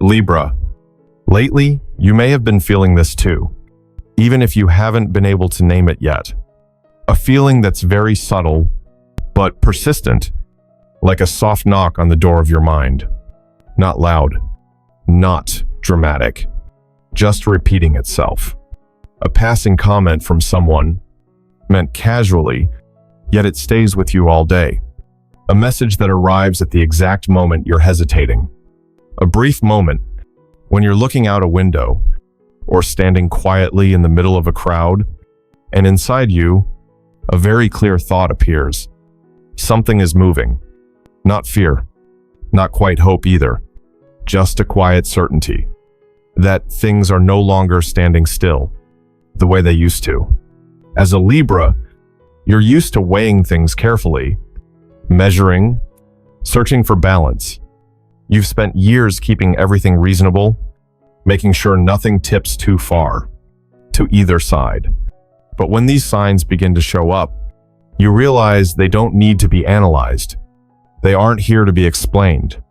Libra. Lately, you may have been feeling this too, even if you haven't been able to name it yet. A feeling that's very subtle, but persistent, like a soft knock on the door of your mind. Not loud, not dramatic, just repeating itself. A passing comment from someone, meant casually, yet it stays with you all day. A message that arrives at the exact moment you're hesitating. A brief moment when you're looking out a window or standing quietly in the middle of a crowd, and inside you, a very clear thought appears. Something is moving. Not fear, not quite hope either, just a quiet certainty that things are no longer standing still the way they used to. As a Libra, you're used to weighing things carefully, measuring, searching for balance. You've spent years keeping everything reasonable, making sure nothing tips too far to either side. But when these signs begin to show up, you realize they don't need to be analyzed. They aren't here to be explained.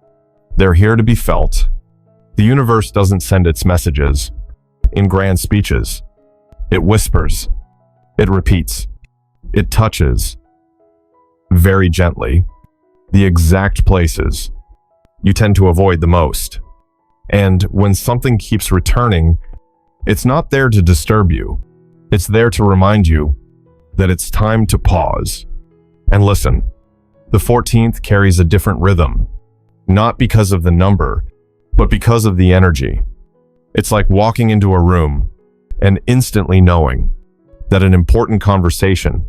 They're here to be felt. The universe doesn't send its messages in grand speeches. It whispers. It repeats. It touches, very gently, the exact places you tend to avoid the most. And when something keeps returning, it's not there to disturb you. It's there to remind you that it's time to pause and listen. The 14th carries a different rhythm, not because of the number, but because of the energy. It's like walking into a room and instantly knowing that an important conversation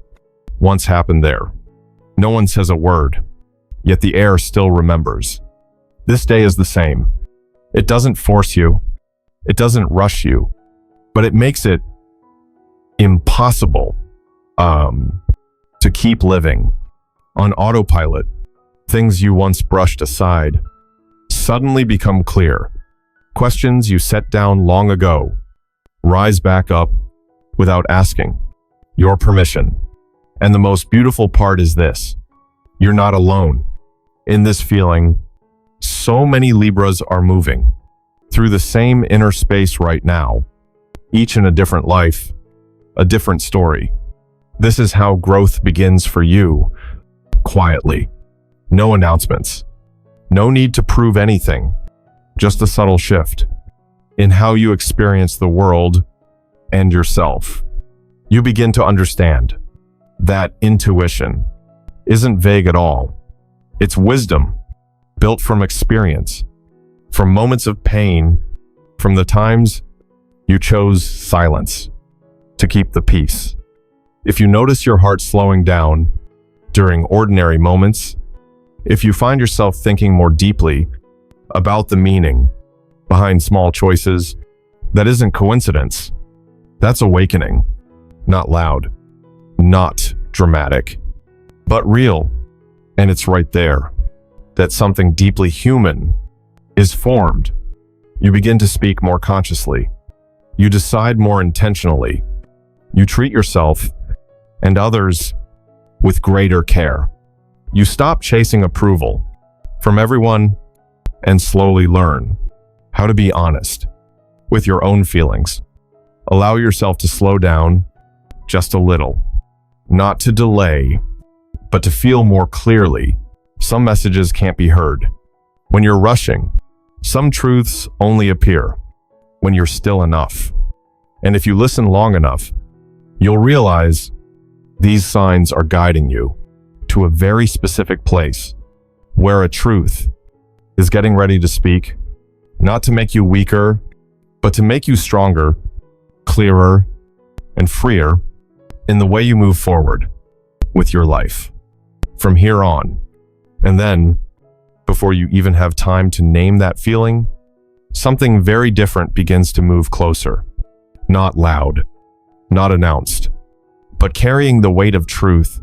once happened there. No one says a word, yet the air still remembers. This day is the same. It doesn't force you, it doesn't rush you, but it makes it impossible to keep living on autopilot. Things you once brushed aside suddenly become clear. Questions you set down long ago rise back up without asking your permission. And the most beautiful part is this: you're not alone in this feeling. So many Libras are moving through the same inner space right now, each in a different life, a different story. This is how growth begins for you, quietly. No announcements. No need to prove anything. Just a subtle shift in how you experience the world and yourself. You begin to understand that intuition isn't vague at all. It's wisdom built from experience, from moments of pain, from the times you chose silence to keep the peace. If you notice your heart slowing down during ordinary moments, if you find yourself thinking more deeply about the meaning behind small choices, that isn't coincidence. That's awakening. Not loud, not dramatic, but real. And it's right there that something deeply human is formed. You begin to speak more consciously. You decide more intentionally. You treat yourself and others with greater care. You stop chasing approval from everyone and slowly learn how to be honest with your own feelings. Allow yourself to slow down just a little, not to delay, but to feel more clearly. Some messages can't be heard when you're rushing. Some truths only appear when you're still enough. And if you listen long enough, you'll realize these signs are guiding you to a very specific place where a truth is getting ready to speak, not to make you weaker, but to make you stronger, clearer, and freer in the way you move forward with your life from here on. And then, before you even have time to name that feeling, something very different begins to move closer. Not loud, not announced, but carrying the weight of truth.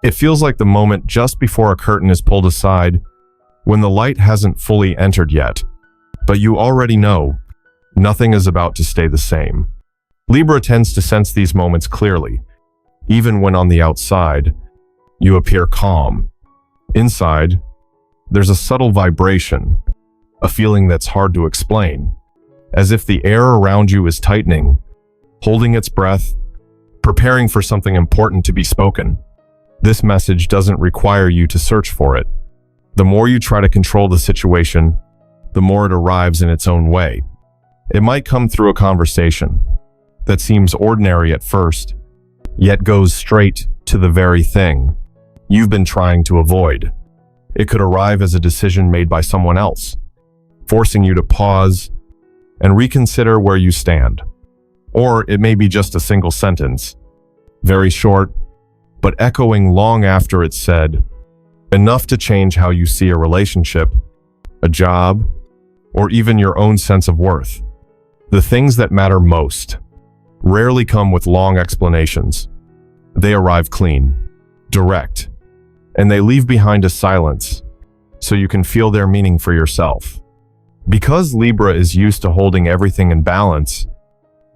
It feels like the moment just before a curtain is pulled aside, when the light hasn't fully entered yet, but you already know nothing is about to stay the same. Libra tends to sense these moments clearly, even when on the outside, you appear calm. Inside, there's a subtle vibration, a feeling that's hard to explain, as if the air around you is tightening, holding its breath, preparing for something important to be spoken. This message doesn't require you to search for it. The more you try to control the situation, the more it arrives in its own way. It might come through a conversation that seems ordinary at first, yet goes straight to the very thing you've been trying to avoid. It could arrive as a decision made by someone else, forcing you to pause and reconsider where you stand. Or it may be just a single sentence, very short, but echoing long after it's said, enough to change how you see a relationship, a job, or even your own sense of worth. The things that matter most rarely come with long explanations. They arrive clean, direct, and they leave behind a silence so you can feel their meaning for yourself. Because Libra is used to holding everything in balance,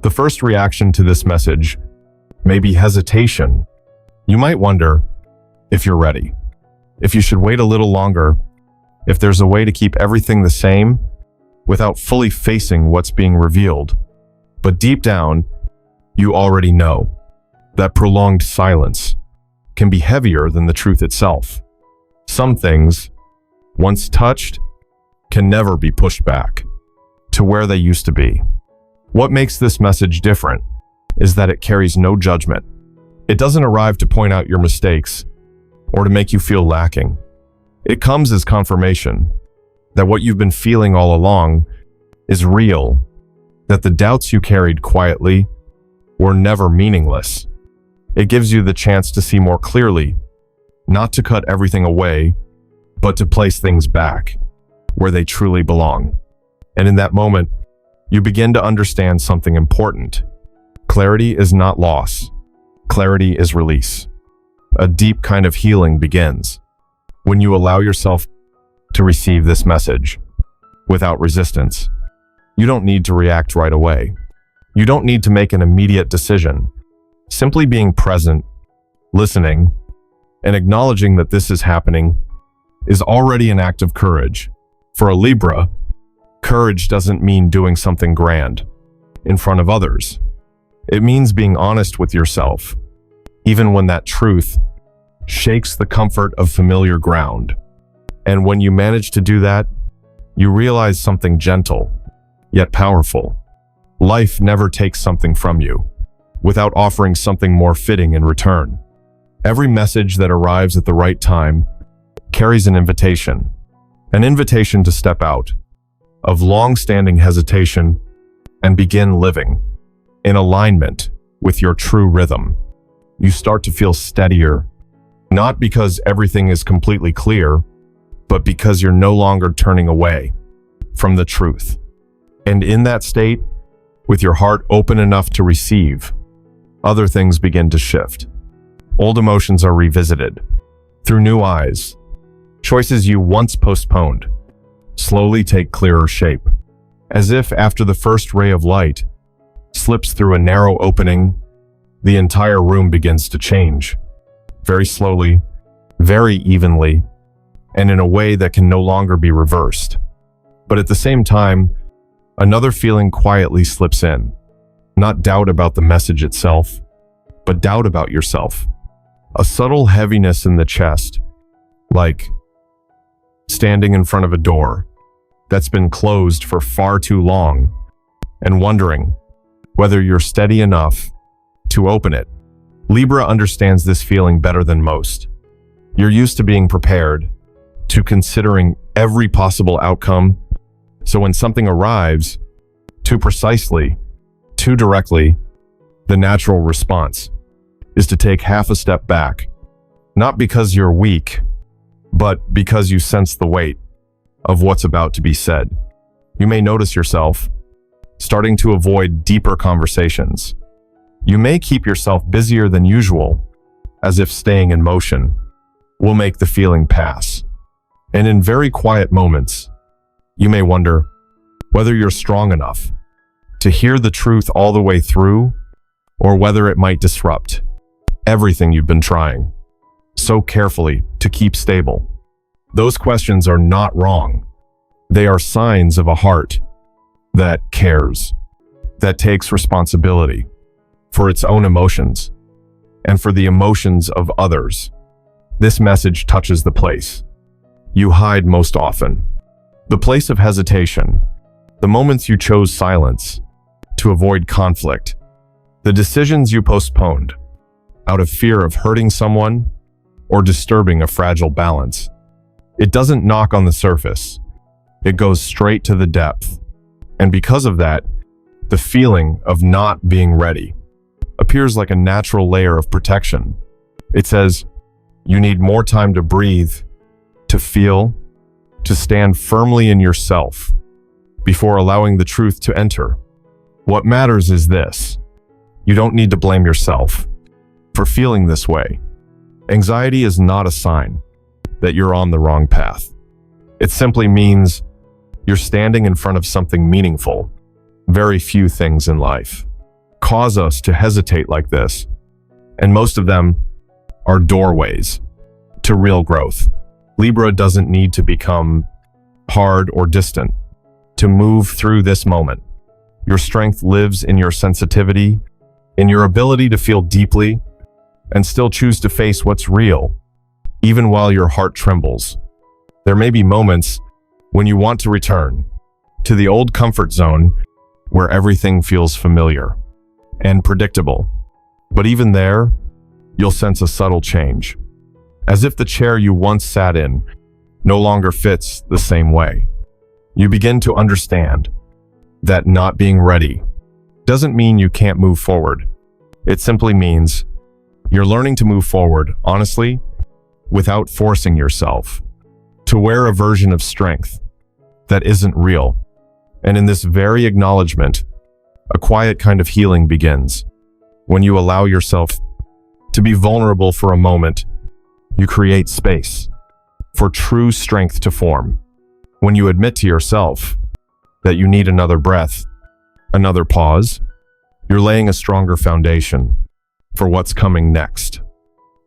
the first reaction to this message may be hesitation. You might wonder if you're ready, if you should wait a little longer, if there's a way to keep everything the same without fully facing what's being revealed. But deep down, you already know that prolonged silence can be heavier than the truth itself. Some things, once touched, can never be pushed back to where they used to be. What makes this message different is that it carries no judgment. It doesn't arrive to point out your mistakes or to make you feel lacking. It comes as confirmation that what you've been feeling all along is real, that the doubts you carried quietly were never meaningless. It gives you the chance to see more clearly, not to cut everything away, but to place things back where they truly belong. And in that moment, you begin to understand something important. Clarity is not loss. Clarity is release. A deep kind of healing begins when you allow yourself to receive this message without resistance. You don't need to react right away. You don't need to make an immediate decision. Simply being present, listening, and acknowledging that this is happening is already an act of courage. For a Libra, courage doesn't mean doing something grand in front of others. It means being honest with yourself, even when that truth shakes the comfort of familiar ground. And when you manage to do that, you realize something gentle, yet powerful. Life never takes something from you without offering something more fitting in return. Every message that arrives at the right time carries an invitation to step out of long-standing hesitation and begin living in alignment with your true rhythm. You start to feel steadier, not because everything is completely clear, but because you're no longer turning away from the truth. And in that state, with your heart open enough to receive, other things begin to shift. Old emotions are revisited through new eyes. Choices you once postponed slowly take clearer shape, as if after the first ray of light slips through a narrow opening, the entire room begins to change, very slowly, very evenly, and in a way that can no longer be reversed. But at the same time, another feeling quietly slips in, not doubt about the message itself, but doubt about yourself. A subtle heaviness in the chest, like standing in front of a door that's been closed for far too long and wondering whether you're steady enough to open it. Libra understands this feeling better than most. You're used to being prepared, to considering every possible outcome, so when something arrives too precisely, too directly, the natural response is to take half a step back, not because you're weak, but because you sense the weight of what's about to be said. You may notice yourself starting to avoid deeper conversations. You may keep yourself busier than usual, as if staying in motion will make the feeling pass. And in very quiet moments, you may wonder whether you're strong enough to hear the truth all the way through, or whether it might disrupt everything you've been trying so carefully to keep stable. Those questions are not wrong. They are signs of a heart that cares, that takes responsibility for its own emotions and for the emotions of others. This message touches the place you hide most often, the place of hesitation, the moments you chose silence to avoid conflict, the decisions you postponed out of fear of hurting someone or disturbing a fragile balance. It doesn't knock on the surface. It goes straight to the depth. And because of that, the feeling of not being ready appears like a natural layer of protection. It says, you need more time to breathe, to feel, to stand firmly in yourself before allowing the truth to enter. What matters is this: you don't need to blame yourself for feeling this way. Anxiety is not a sign that you're on the wrong path. It simply means you're standing in front of something meaningful. Very few things in life cause us to hesitate like this, and most of them are doorways to real growth. Libra doesn't need to become hard or distant to move through this moment. Your strength lives in your sensitivity, in your ability to feel deeply and still choose to face what's real, even while your heart trembles. There may be moments when you want to return to the old comfort zone where everything feels familiar and predictable. But even there, you'll sense a subtle change, as if the chair you once sat in no longer fits the same way. You begin to understand that not being ready doesn't mean you can't move forward. It simply means you're learning to move forward honestly, without forcing yourself to wear a version of strength that isn't real. And in this very acknowledgement, a quiet kind of healing begins. When you allow yourself to be vulnerable for a moment, you create space for true strength to form. When you admit to yourself that you need another breath, another pause, you're laying a stronger foundation for what's coming next.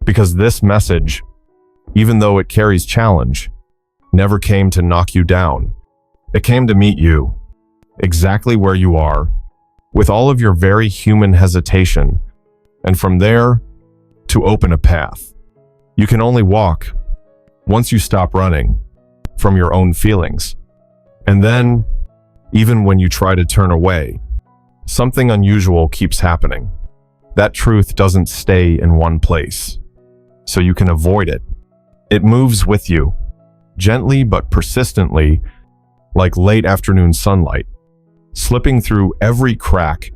Because this message, even though it carries challenge, never came to knock you down. It came to meet you exactly where you are, with all of your very human hesitation, and from there, to open a path you can only walk once you stop running from your own feelings. And then, even when you try to turn away, something unusual keeps happening. That truth doesn't stay in one place, so you can avoid it. It moves with you, gently but persistently, like late afternoon sunlight, slipping through every crack,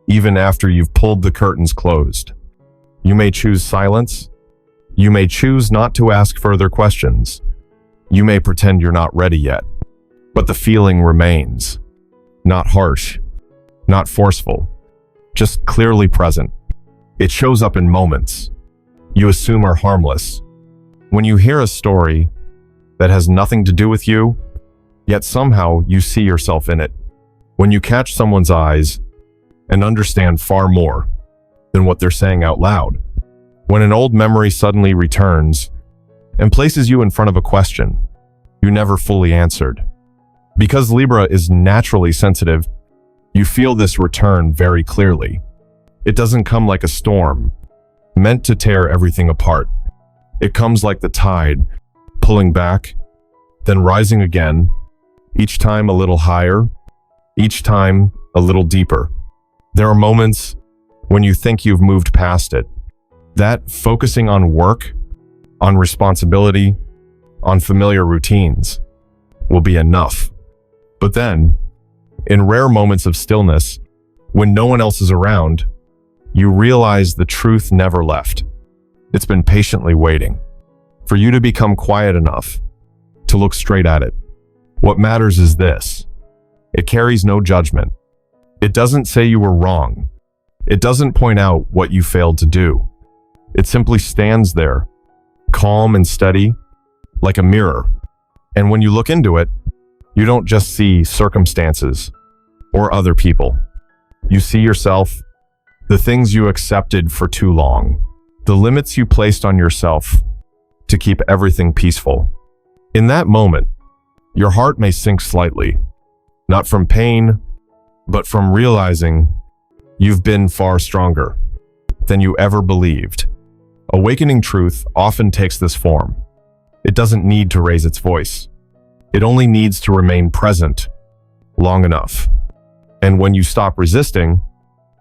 even after you've pulled the curtains closed. You may choose silence. You may choose not to ask further questions. You may pretend you're not ready yet, but the feeling remains. Not harsh, not forceful, just clearly present. It shows up in moments you assume are harmless. When you hear a story that has nothing to do with you, yet somehow you see yourself in it. When you catch someone's eyes and understand far more than what they're saying out loud. When an old memory suddenly returns and places you in front of a question you never fully answered. Because Libra is naturally sensitive, you feel this return very clearly. It doesn't come like a storm, meant to tear everything apart. It comes like the tide, pulling back, then rising again, each time a little higher, each time a little deeper. There are moments when you think you've moved past it, that focusing on work, on responsibility, on familiar routines will be enough. But then, in rare moments of stillness, when no one else is around, you realize the truth never left. It's been patiently waiting for you to become quiet enough to look straight at it. What matters is this: it carries no judgment. It doesn't say you were wrong. It doesn't point out what you failed to do. It simply stands there, calm and steady, like a mirror. And when you look into it, you don't just see circumstances or other people. You see yourself, the things you accepted for too long, the limits you placed on yourself to keep everything peaceful. In that moment, Your heart may sink slightly, not from pain, but from realizing you've been far stronger than you ever believed. Awakening truth often takes this form. It doesn't need to raise its voice. It only needs to remain present long enough. And when you stop resisting,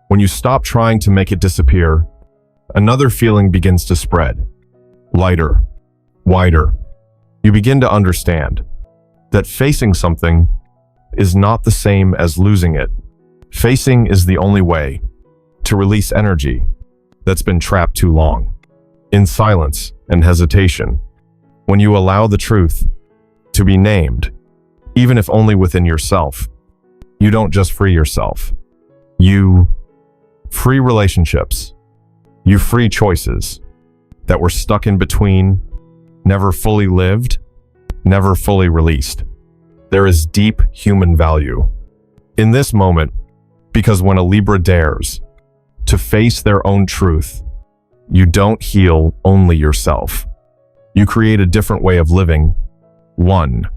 when you stop trying to make it disappear, another feeling begins to spread. Lighter, wider. You begin to understand that facing something is not the same as losing it. Facing is the only way to release energy that's been trapped too long. In silence and hesitation, when you allow the truth to be named, even if only within yourself, you don't just free yourself. You free relationships. You free choices that were stuck in between, never fully lived, never fully released. There is deep human value in this moment, because when a Libra dares to face their own truth, you don't heal only yourself. You create a different way of living, one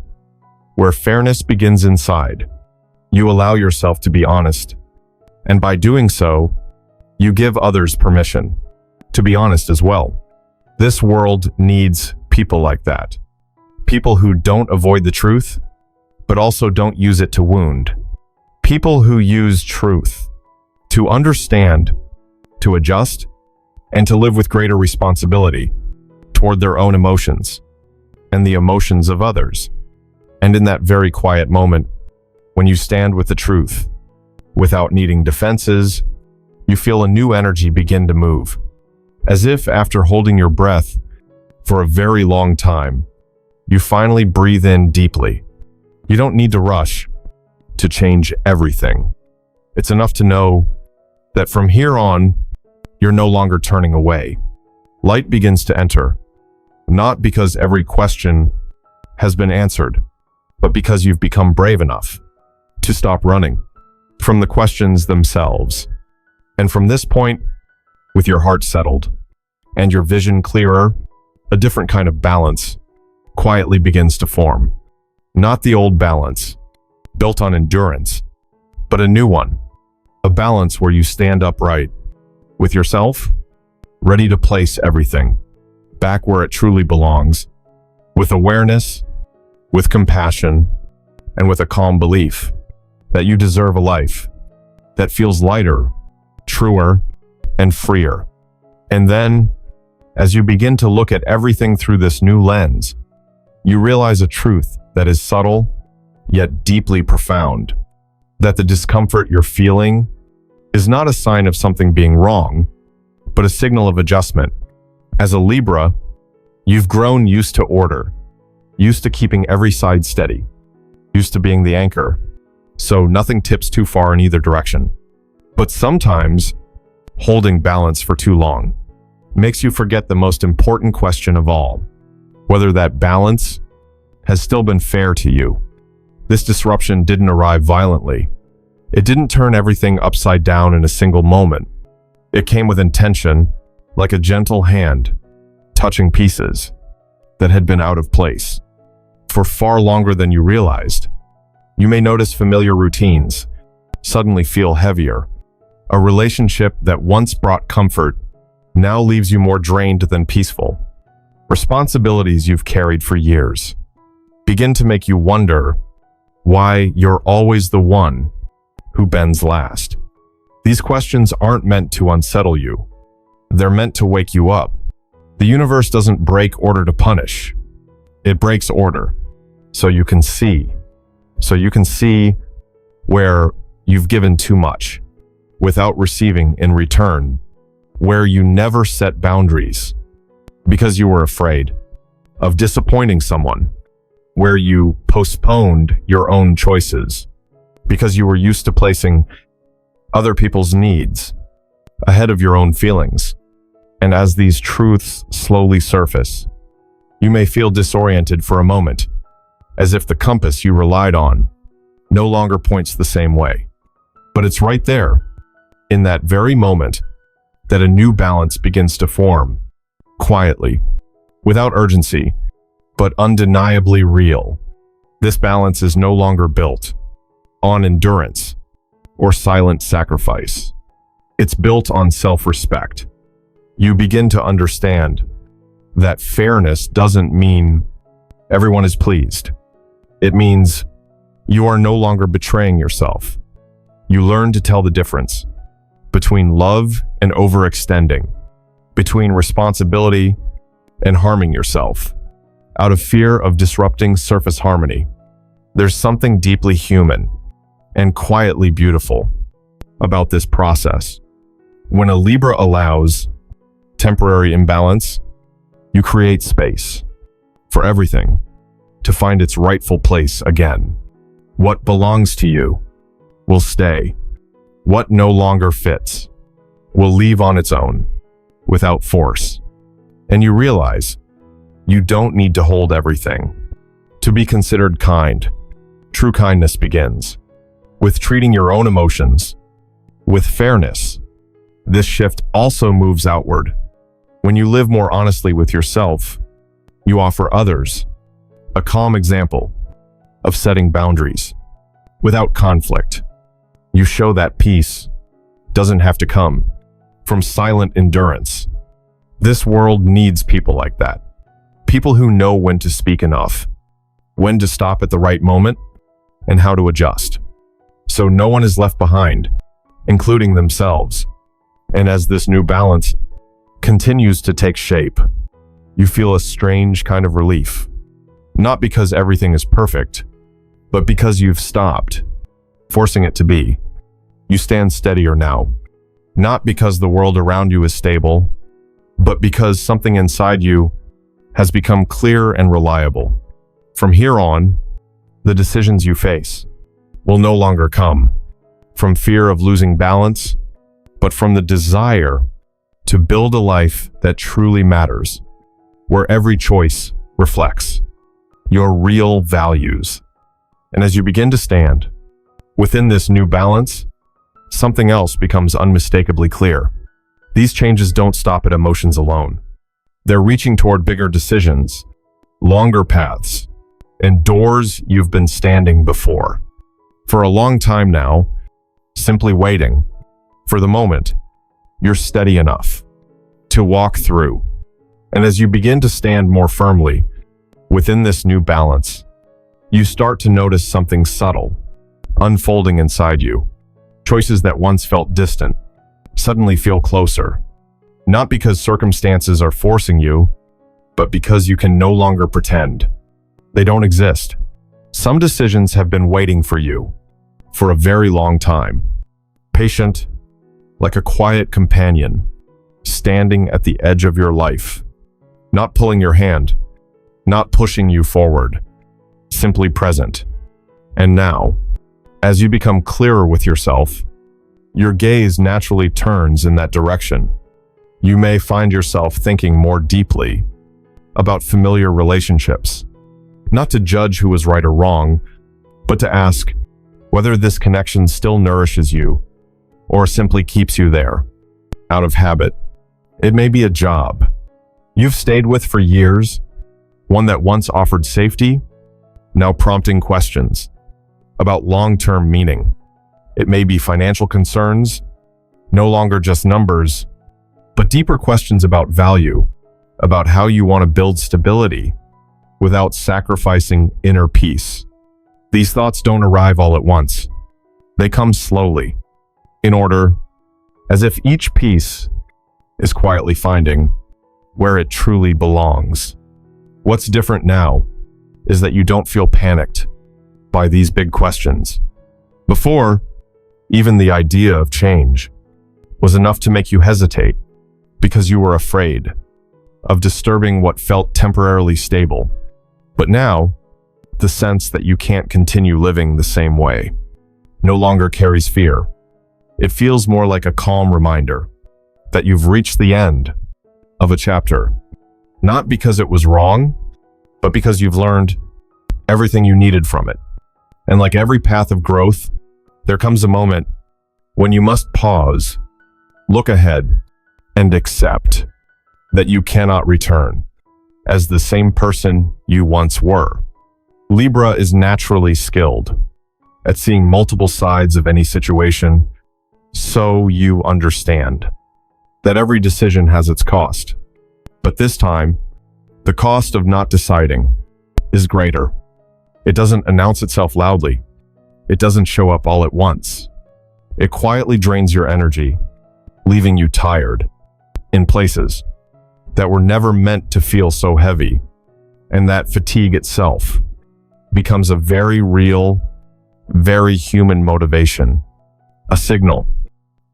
where fairness begins inside. You allow yourself to be honest, and by doing so, you give others permission to be honest as well. This world needs people like that. People who don't avoid the truth, but also don't use it to wound. People who use truth to understand, to adjust, and to live with greater responsibility toward their own emotions and the emotions of others. And in that very quiet moment, when you stand with the truth, without needing defenses, you feel a new energy begin to move. As if after holding your breath for a very long time, you finally breathe in deeply. You don't need to rush to change everything. It's enough to know that from here on, you're no longer turning away. Light begins to enter, not because every question has been answered, but because you've become brave enough to stop running from the questions themselves. And from this point, with your heart settled and your vision clearer, a different kind of balance quietly begins to form. Not the old balance, built on endurance, but a new one. A balance where you stand upright with yourself, ready to place everything back where it truly belongs, with awareness, with compassion, and with a calm belief that you deserve a life that feels lighter, truer, and freer. And then, as you begin to look at everything through this new lens, you realize a truth that is subtle, yet deeply profound. That the discomfort you're feeling is not a sign of something being wrong, but a signal of adjustment. As a Libra, you've grown used to order, used to keeping every side steady, used to being the anchor, so nothing tips too far in either direction. But sometimes, holding balance for too long makes you forget the most important question of all, whether that balance has still been fair to you. This disruption didn't arrive violently. It didn't turn everything upside down in a single moment. It came with intention, like a gentle hand, touching pieces that had been out of place for far longer than you realized. You may notice familiar routines suddenly feel heavier. A relationship that once brought comfort now leaves you more drained than peaceful. Responsibilities you've carried for years begin to make you wonder why you're always the one who bends last. These questions aren't meant to unsettle you. They're meant to wake you up. The universe doesn't break order to punish. It breaks order so you can see. So you can see where you've given too much without receiving in return, where you never set boundaries because you were afraid of disappointing someone, where you postponed your own choices because you were used to placing other people's needs ahead of your own feelings. And as these truths slowly surface, you may feel disoriented for a moment, as if the compass you relied on no longer points the same way. But it's right there, in that very moment, that a new balance begins to form, quietly, without urgency, but undeniably real. This balance is no longer built on endurance or silent sacrifice. It's built on self-respect. You begin to understand that fairness doesn't mean everyone is pleased. It means you are no longer betraying yourself. You learn to tell the difference between love and overextending, between responsibility and harming yourself, out of fear of disrupting surface harmony. There's something deeply human and quietly beautiful about this process. When a Libra allows temporary imbalance, you create space for everything to find its rightful place again. What belongs to you will stay. What no longer fits will leave on its own, without force. And you realize you don't need to hold everything to be considered kind. True kindness begins with treating your own emotions with fairness. This shift also moves outward. When you live more honestly with yourself, you offer others a calm example of setting boundaries without conflict. You show that peace doesn't have to come from silent endurance. This world needs people like that. People who know when to speak enough, when to stop at the right moment, and how to adjust. So no one is left behind, including themselves. And as this new balance continues to take shape, you feel a strange kind of relief. Not because everything is perfect, but because you've stopped forcing it to be. You stand steadier now, not because the world around you is stable, but because something inside you has become clear and reliable. From here on, the decisions you face will no longer come from fear of losing balance, but from the desire to build a life that truly matters, where every choice reflects your real values. And as you begin to stand within this new balance, something else becomes unmistakably clear. These changes don't stop at emotions alone. They're reaching toward bigger decisions, longer paths, and doors you've been standing before. For a long time now, simply waiting for the moment you're steady enough to walk through. And as you begin to stand more firmly within this new balance, you start to notice something subtle unfolding inside you. Choices that once felt distant suddenly feel closer, not because circumstances are forcing you, but because you can no longer pretend they don't exist. Some decisions have been waiting for you for a very long time, patient, like a quiet companion, standing at the edge of your life, not pulling your hand, not pushing you forward, simply present. And now, as you become clearer with yourself, your gaze naturally turns in that direction. You may find yourself thinking more deeply about familiar relationships, not to judge who is right or wrong, but to ask whether this connection still nourishes you or simply keeps you there out of habit. It may be a job you've stayed with for years, one that once offered safety, now prompting questions about long-term meaning. It may be financial concerns, no longer just numbers, but deeper questions about value, about how you want to build stability without sacrificing inner peace. These thoughts don't arrive all at once. They come slowly, in order, as if each piece is quietly finding where it truly belongs. What's different now is that you don't feel panicked by these big questions. Before, even the idea of change was enough to make you hesitate because you were afraid of disturbing what felt temporarily stable. But now, the sense that you can't continue living the same way no longer carries fear. It feels more like a calm reminder that you've reached the end of a chapter, not because it was wrong, but because you've learned everything you needed from it. And like every path of growth, there comes a moment when you must pause, look ahead, and accept that you cannot return as the same person you once were. Libra is naturally skilled at seeing multiple sides of any situation, so you understand that every decision has its cost. But this time, the cost of not deciding is greater. It doesn't announce itself loudly. It doesn't show up all at once. It quietly drains your energy, leaving you tired in places that were never meant to feel so heavy. And that fatigue itself becomes a very real, very human motivation, a signal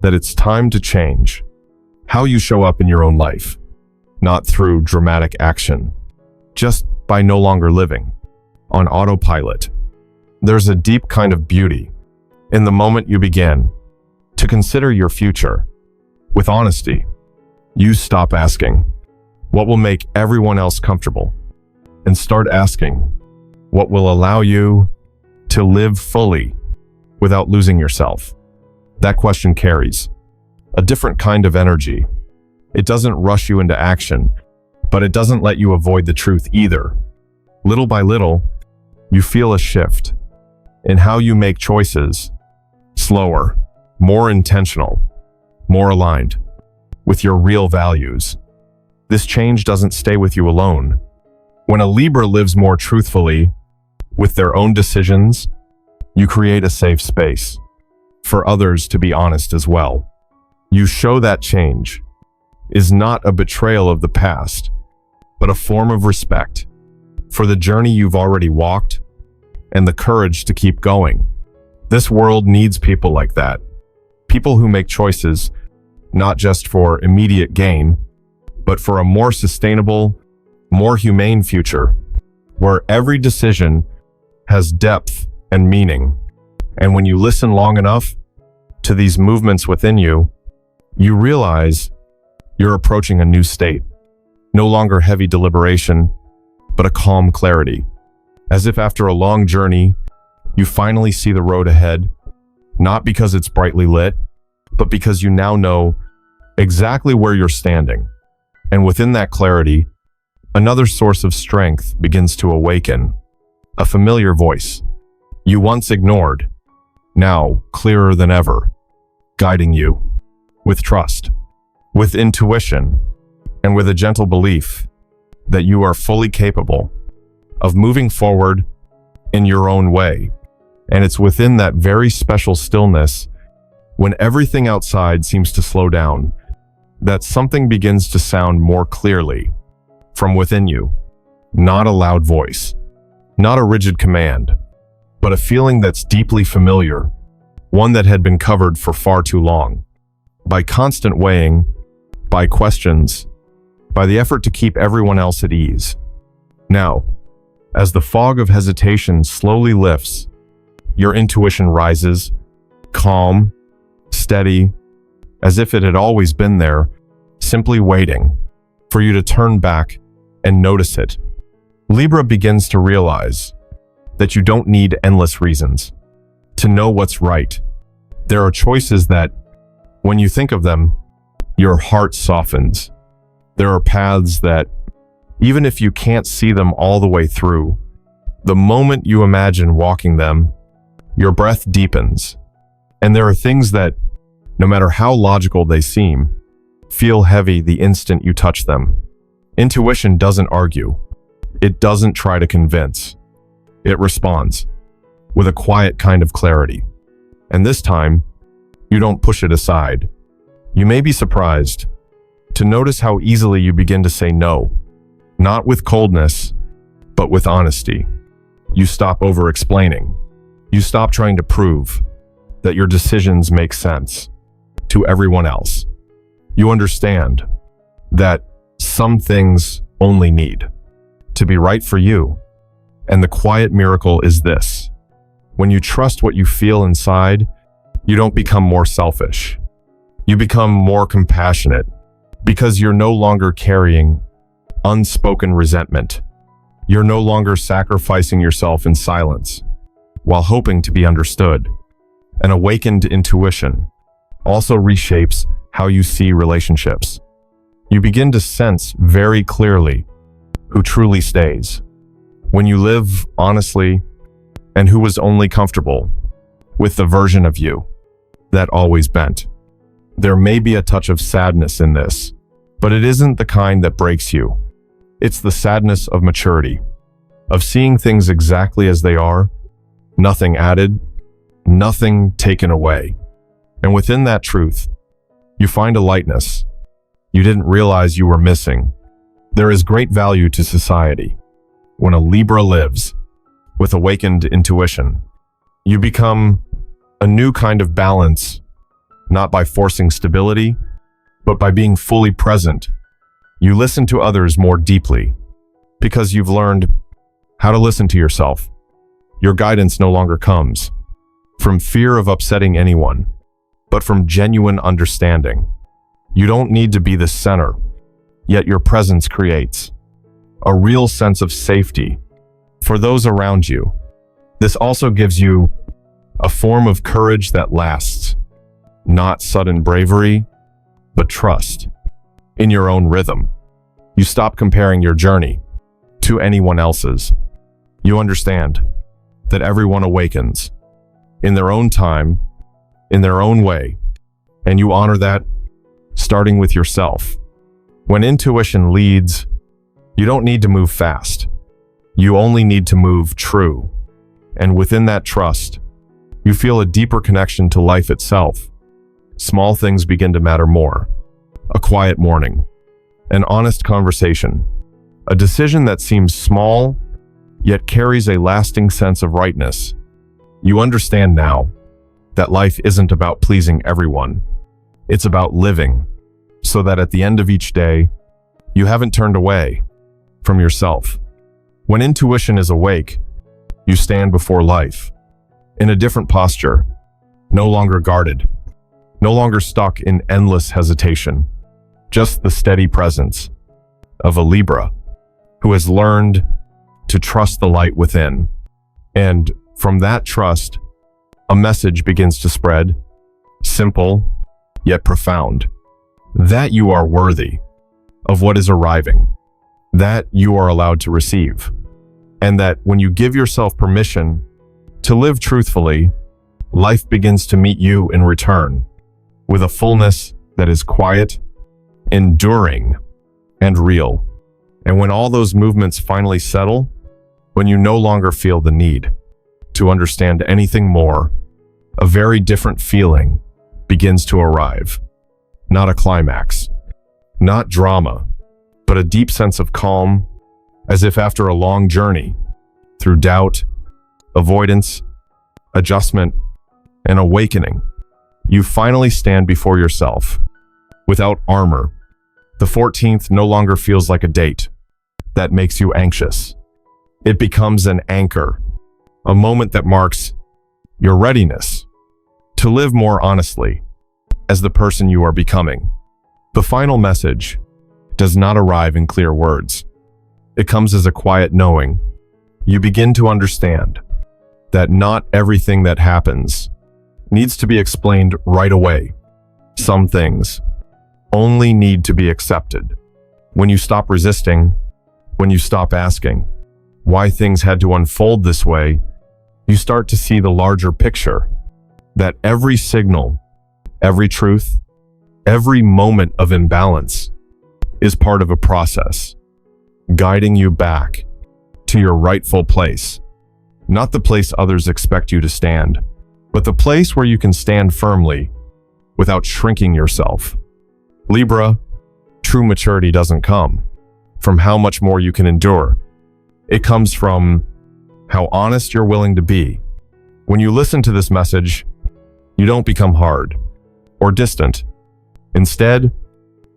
that it's time to change how you show up in your own life, not through dramatic action, just by no longer living on autopilot. There's a deep kind of beauty in the moment you begin to consider your future with honesty. You stop asking, what will make everyone else comfortable? And start asking, what will allow you to live fully without losing yourself? That question carries a different kind of energy. It doesn't rush you into action, but it doesn't let you avoid the truth either. Little by little, you feel a shift in how you make choices, slower, more intentional, more aligned with your real values. This change doesn't stay with you alone. When a Libra lives more truthfully with their own decisions, you create a safe space for others to be honest as well. You show that change is not a betrayal of the past, but a form of respect for the journey you've already walked and the courage to keep going. This world needs people like that. People who make choices not just for immediate gain, but for a more sustainable, more humane future, where every decision has depth and meaning. And when you listen long enough to these movements within you, you realize you're approaching a new state. No longer heavy deliberation, but a calm clarity. As if after a long journey, you finally see the road ahead, not because it's brightly lit, but because you now know exactly where you're standing. And within that clarity, another source of strength begins to awaken, a familiar voice you once ignored, now clearer than ever, guiding you with trust, with intuition, and with a gentle belief that you are fully capable of moving forward in your own way. And it's within that very special stillness, when everything outside seems to slow down, that something begins to sound more clearly from within you. Not a loud voice, not a rigid command, but a feeling that's deeply familiar, one that had been covered for far too long, by constant weighing, by questions, by the effort to keep everyone else at ease. Now, as the fog of hesitation slowly lifts, your intuition rises, calm, steady, as if it had always been there, simply waiting for you to turn back and notice it. Libra begins to realize that you don't need endless reasons to know what's right. There are choices that, when you think of them, your heart softens. There are paths that, even if you can't see them all the way through, the moment you imagine walking them, your breath deepens. And there are things that, no matter how logical they seem, feel heavy the instant you touch them. Intuition doesn't argue. It doesn't try to convince. It responds with a quiet kind of clarity. And this time, you don't push it aside. You may be surprised to notice how easily you begin to say no, not with coldness, but with honesty. You stop over-explaining. You stop trying to prove that your decisions make sense to everyone else. You understand that some things only need to be right for you. And the quiet miracle is this: when you trust what you feel inside, you don't become more selfish. You become more compassionate because you're no longer carrying unspoken resentment. You're no longer sacrificing yourself in silence while hoping to be understood. An awakened intuition also reshapes how you see relationships. You begin to sense very clearly who truly stays, when you live honestly, and who was only comfortable with the version of you that always bent. There may be a touch of sadness in this, but it isn't the kind that breaks you. It's the sadness of maturity, of seeing things exactly as they are, nothing added, nothing taken away. And within that truth, you find a lightness you didn't realize you were missing. There is great value to society. When a Libra lives with awakened intuition, you become a new kind of balance, not by forcing stability, but by being fully present. You listen to others more deeply because you've learned how to listen to yourself. Your guidance no longer comes from fear of upsetting anyone, but from genuine understanding. You don't need to be the center, yet your presence creates a real sense of safety for those around you. This also gives you a form of courage that lasts, not sudden bravery, but trust in your own rhythm. You stop comparing your journey to anyone else's. You understand that everyone awakens in their own time, in their own way, and you honor that, starting with yourself. When intuition leads, you don't need to move fast. You only need to move true. And within that trust, you feel a deeper connection to life itself. Small things begin to matter more. A quiet morning, an honest conversation, a decision that seems small, yet carries a lasting sense of rightness. You understand now that life isn't about pleasing everyone. It's about living, so that at the end of each day, you haven't turned away from yourself. When intuition is awake, you stand before life in a different posture, no longer guarded, no longer stuck in endless hesitation, just the steady presence of a Libra who has learned to trust the light within. And from that trust, a message begins to spread, simple yet profound, that you are worthy of what is arriving, that you are allowed to receive, and that when you give yourself permission to live truthfully, life begins to meet you in return with a fullness that is quiet, enduring, and real. And when all those movements finally settle, when you no longer feel the need to understand anything more, a very different feeling begins to arrive. Not a climax, not drama, but a deep sense of calm, as if after a long journey through doubt, avoidance, adjustment, and awakening, you finally stand before yourself without armor. The 14th no longer feels like a date that makes you anxious. It becomes an anchor, a moment that marks your readiness to live more honestly as the person you are becoming. The final message does not arrive in clear words. It comes as a quiet knowing. You begin to understand that not everything that happens needs to be explained right away. Some things only need to be accepted. When you stop resisting, when you stop asking why things had to unfold this way, you start to see the larger picture, that every signal, every truth, every moment of imbalance is part of a process, guiding you back to your rightful place. Not the place others expect you to stand, but the place where you can stand firmly without shrinking yourself. Libra, true maturity doesn't come from how much more you can endure. It comes from how honest you're willing to be. When you listen to this message, you don't become hard or distant. Instead,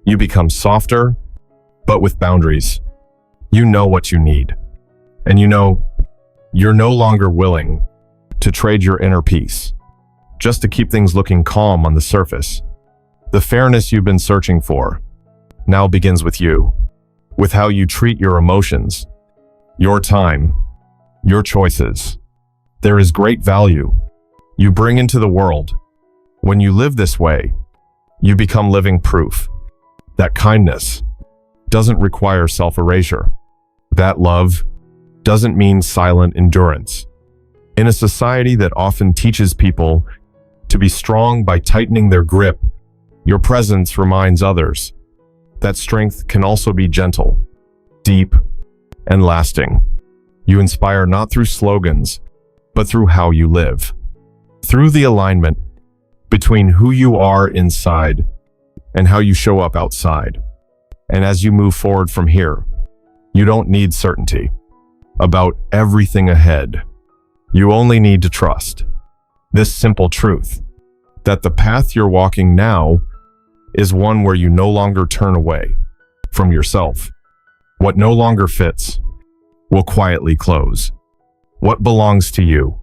you become softer, but with boundaries. You know what you need, and you know you're no longer willing to trade your inner peace just to keep things looking calm on the surface. The fairness you've been searching for now begins with you, with how you treat your emotions, your time, your choices. There is great value you bring into the world. When you live this way, you become living proof that kindness doesn't require self-erasure, that love doesn't mean silent endurance. In a society that often teaches people to be strong by tightening their grip, your presence reminds others that strength can also be gentle, deep, and lasting. You inspire not through slogans, but through how you live. Through the alignment between who you are inside and how you show up outside. And as you move forward from here, you don't need certainty about everything ahead. You only need to trust this simple truth, that the path you're walking now is one where you no longer turn away from yourself. What no longer fits will quietly close. What belongs to you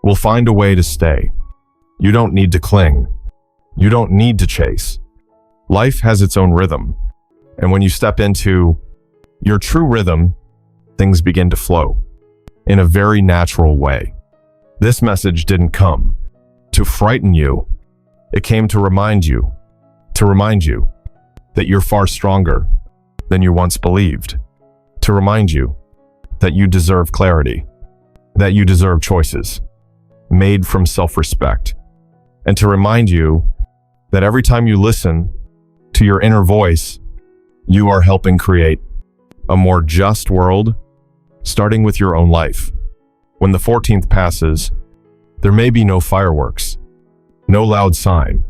will find a way to stay. You don't need to cling. You don't need to chase. Life has its own rhythm, and when you step into your true rhythm, things begin to flow in a very natural way. This message didn't come to frighten you. It came to remind you that you're far stronger than you once believed, to remind you that you deserve clarity, that you deserve choices made from self-respect, and to remind you that every time you listen to your inner voice, you are helping create a more just world, starting with your own life. When the 14th passes, there may be no fireworks, no loud sign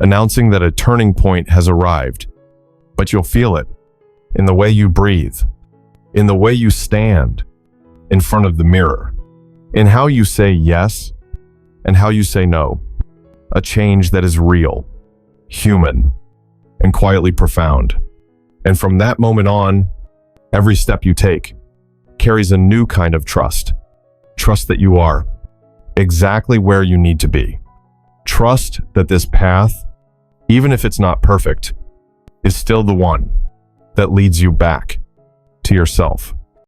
announcing that a turning point has arrived, but you'll feel it in the way you breathe, in the way you stand in front of the mirror, in how you say yes and how you say no. A change that is real, human, and quietly profound. And from that moment on, every step you take carries a new kind of trust. Trust that you are exactly where you need to be. Trust that this path, even if it's not perfect, is still the one that leads you back to yourself.